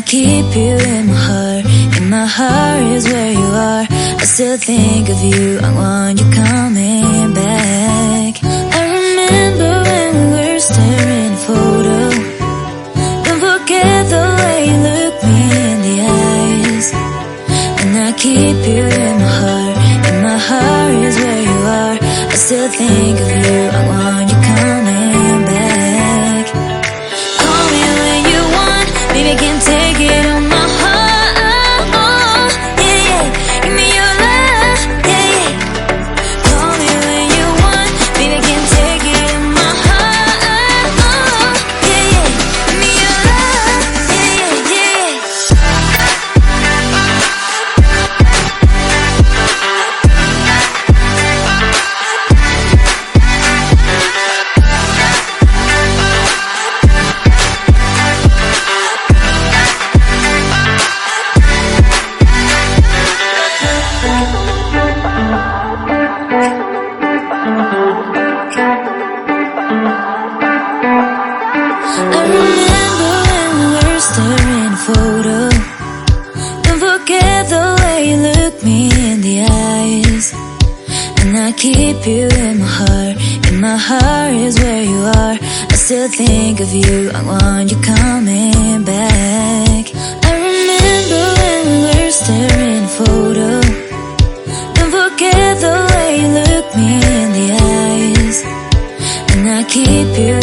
keep you in my heart. In my heart is where you are. I still think of you, I want you coming back. I remember when we were staring at a photo. Don't forget the way you look me in the eyes. And I keep you in my heart. In my heart is where you are. I still think of you, I want you coming back. Call me when you want, baby, I can't take it on my heart. Yeah, yeah, give me your love, yeah, yeah. Call me when you want, baby, I can't take it on my heart. Yeah, yeah, give me your love, yeah, yeah, yeah. I remember when we were staring at a photo. Don't forget the way you look me in the eyes. And I keep you in my heart. In my heart is where you are. I still think of you, I want you coming back. I remember when we were staring at a photo. Don't forget the way you look me in the eyes. And I keep you